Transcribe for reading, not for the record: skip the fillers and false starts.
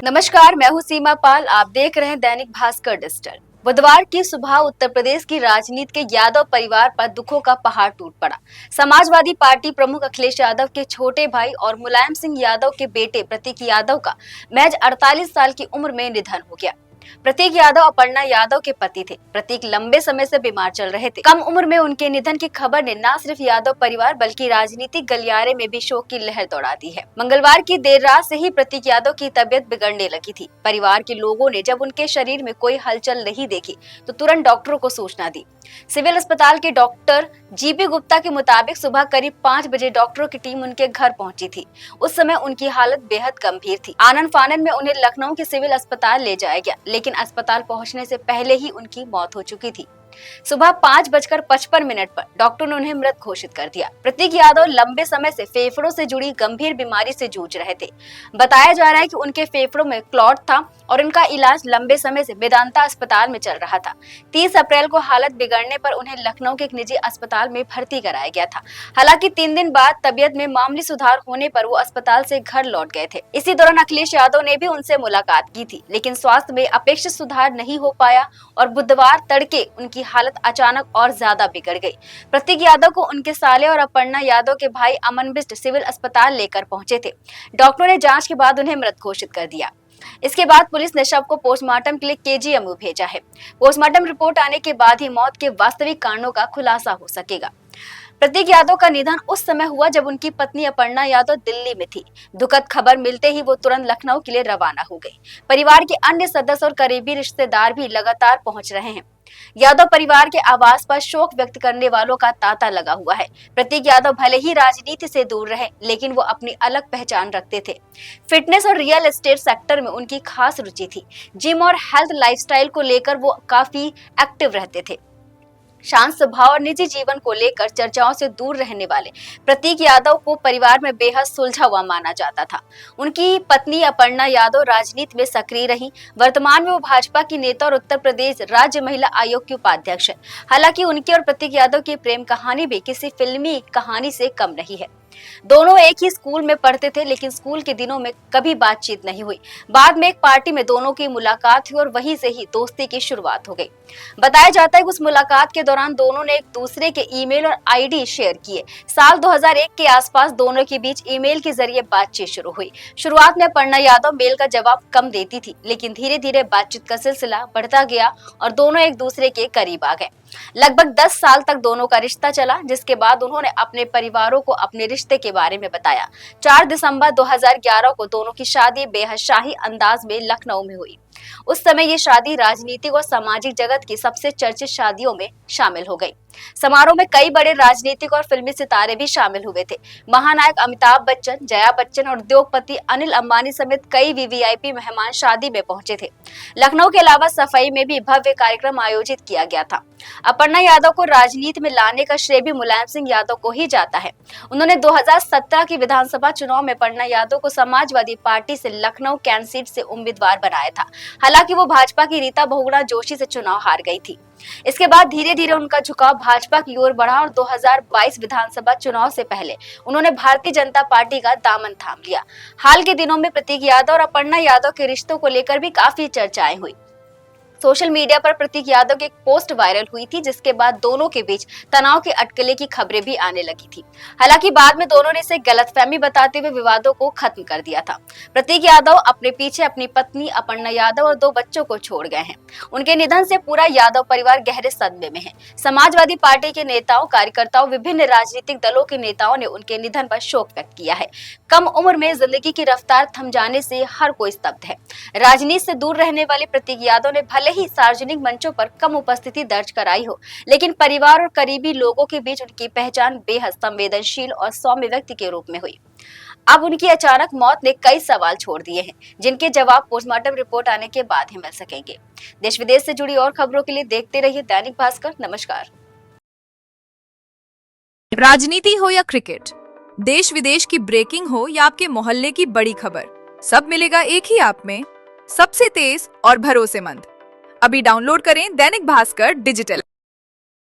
नमस्कार, मैं हूं सीमा पाल। आप देख रहे हैं दैनिक भास्कर डिजिटल। बुधवार की सुबह उत्तर प्रदेश की राजनीति के यादव परिवार पर दुखों का पहाड़ टूट पड़ा। समाजवादी पार्टी प्रमुख अखिलेश यादव के छोटे भाई और मुलायम सिंह यादव के बेटे प्रतीक यादव का महज 48 साल की उम्र में निधन हो गया। प्रतीक यादव अपर्णा यादव के पति थे। प्रतीक लंबे समय से बीमार चल रहे थे। कम उम्र में उनके निधन की खबर ने न सिर्फ यादव परिवार बल्कि राजनीतिक गलियारे में भी शोक की लहर दौड़ा दी है। मंगलवार की देर रात से ही प्रतीक यादव की तबीयत बिगड़ने लगी थी। परिवार के लोगों ने जब उनके शरीर में कोई हलचल नहीं देखी तो तुरंत डॉक्टरों को सूचना दी। सिविल अस्पताल के डॉक्टर जीपी गुप्ता के मुताबिक सुबह करीब 5 बजे डॉक्टरों की टीम उनके घर पहुंची थी। उस समय उनकी हालत बेहद गंभीर थी। आनन फानन में उन्हें लखनऊ के सिविल अस्पताल ले जाया गया, लेकिन अस्पताल पहुंचने से पहले ही उनकी मौत हो चुकी थी। सुबह 5:55 पर डॉक्टर ने उन्हें मृत घोषित कर दिया। प्रतीक यादव लंबे समय से फेफड़ों से जुड़ी गंभीर बीमारी से जूझ रहे थे। बताया जा रहा है कि उनके फेफड़ों में क्लॉट था और उनका इलाज लंबे समय से वेदांता अस्पताल में चल रहा था। 30 अप्रैल को हालत बिगड़ने पर उन्हें लखनऊ के एक निजी अस्पताल में भर्ती कराया गया था। हालांकि 3 दिन बाद तबियत में मामूली सुधार होने पर वो अस्पताल से घर लौट गए थे। इसी दौरान अखिलेश यादव ने भी उनसे मुलाकात की थी, लेकिन स्वास्थ्य में अपेक्षित सुधार नहीं हो पाया और बुधवार तड़के उनकी हालत अचानक और ज्यादा बिगड़ गई। प्रतीक यादव को उनके साले और अपर्णा यादव के भाई अमन बिष्ट सिविल अस्पताल लेकर पहुंचे थे। डॉक्टरों ने जांच के बाद उन्हें मृत घोषित कर दिया। इसके बाद पुलिस ने शव को पोस्टमार्टम के लिए केजीएमयू भेजा है। पोस्टमार्टम रिपोर्ट आने के बाद ही मौत के वास्तविक कारणों का खुलासा हो सकेगा। प्रतीक यादव का निधन उस समय हुआ जब उनकी पत्नी अपर्णा यादव दिल्ली में थी। दुखद खबर मिलते ही वो तुरंत लखनऊ के लिए रवाना हो गई। परिवार के अन्य सदस्य और करीबी रिश्तेदार भी लगातार पहुंच रहे हैं। यादव परिवार के आवास पर शोक व्यक्त करने वालों का तांता लगा हुआ है। प्रतीक यादव भले ही राजनीति से दूर रहे, लेकिन वो अपनी अलग पहचान रखते थे। फिटनेस और रियल एस्टेट सेक्टर में उनकी खास रुचि थी। जिम और हेल्थ लाइफस्टाइल को लेकर वो काफी एक्टिव रहते थे। शांत स्वभाव और निजी जीवन को लेकर चर्चाओं से दूर रहने वाले प्रतीक यादव को परिवार में बेहद सुलझा हुआ माना जाता था। उनकी पत्नी अपर्णा यादव राजनीति में सक्रिय रही। वर्तमान में वो भाजपा की नेता और उत्तर प्रदेश राज्य महिला आयोग की उपाध्यक्ष है। हालांकि उनकी और प्रतीक यादव की प्रेम कहानी भी किसी फिल्मी कहानी से कम नहीं है। दोनों एक ही स्कूल में पढ़ते थे, लेकिन स्कूल के दिनों में कभी बातचीत नहीं हुई। बाद में एक पार्टी में दोनों की मुलाकात हुई और वहीं से ही दोस्ती की शुरुआत हो गई। बताया जाता है कि उस मुलाकात के दौरान दोनों ने एक दूसरे के ईमेल और आईडी शेयर किए। साल 2001 के आसपास दोनों के बीच ईमेल के जरिए बातचीत शुरू हुई। शुरुआत में अपर्णा यादव मेल का जवाब कम देती थी, लेकिन धीरे धीरे बातचीत का सिलसिला बढ़ता गया और दोनों एक दूसरे के करीब आ गए। लगभग 10 साल तक दोनों का रिश्ता चला, जिसके बाद उन्होंने अपने परिवारों को अपने रिश्ते के बारे में बताया। 4 दिसंबर 2011 को दोनों की शादी बेहद शाही अंदाज में लखनऊ में हुई। उस समय ये शादी राजनीतिक और सामाजिक जगत की सबसे चर्चित शादियों में शामिल हो गई। समारोह में कई बड़े राजनीतिक और फिल्मी सितारे भी शामिल हुए थे। महानायक अमिताभ बच्चन, जया बच्चन और उद्योगपति अनिल अंबानी समेत कई वीवीआईपी मेहमान शादी में पहुंचे थे। लखनऊ के अलावा सफाई में भी भव्य कार्यक्रम आयोजित किया गया था। अपर्णा यादव को राजनीति में लाने का श्रेय भी मुलायम सिंह यादव को ही जाता है। उन्होंने 2017 की विधानसभा चुनाव में अपर्णा यादव को समाजवादी पार्टी से लखनऊ कैंट सीट से उम्मीदवार बनाया था। हालांकि वो भाजपा की रीता बहुगुणा जोशी से चुनाव हार गई थी। इसके बाद धीरे धीरे उनका झुकाव भाजपा की ओर बढ़ा और 2022 विधानसभा चुनाव से पहले उन्होंने भारतीय जनता पार्टी का दामन थाम लिया। हाल के दिनों में प्रतीक यादव और अपर्णा यादव के रिश्तों को लेकर भी काफी चर्चाएं हुई। सोशल मीडिया पर प्रतीक यादव की एक पोस्ट वायरल हुई थी, जिसके बाद दोनों के बीच तनाव के अटकले की खबरें भी आने लगी थी। हालांकि बाद में दोनों ने इसे गलतफहमी बताते हुए विवादों को खत्म कर दिया था। प्रतीक यादव अपने पीछे अपनी पत्नी अपर्णा यादव और 2 बच्चों को छोड़ गए हैं। उनके निधन से पूरा यादव परिवार गहरे सदमे में है। समाजवादी पार्टी के नेताओं, कार्यकर्ताओं, विभिन्न राजनीतिक दलों के नेताओं ने उनके निधन पर शोक व्यक्त किया है। कम उम्र में जिंदगी की रफ्तार थम जाने से हर कोई स्तब्ध है। राजनीति से दूर रहने वाले प्रतीक यादव ने भले ही सार्वजनिक मंचों पर कम उपस्थिति दर्ज कराई हो, लेकिन परिवार और करीबी लोगों के बीच उनकी पहचान बेहद संवेदनशील और सौम्य व्यक्ति के रूप में हुई। अब उनकी अचानक मौत ने कई सवाल छोड़ दिए हैं, जिनके जवाब पोस्टमार्टम रिपोर्ट आने के बाद ही मिल सकेंगे। देश विदेश से जुड़ी और खबरों के लिए देखते रहिए दैनिक भास्कर। नमस्कार। राजनीति हो या क्रिकेट, देश विदेश की ब्रेकिंग हो या आपके मोहल्ले की बड़ी खबर, सब मिलेगा एक ही ऐप में, सबसे तेज और भरोसेमंद। अभी डाउनलोड करें दैनिक भास्कर डिजिटल।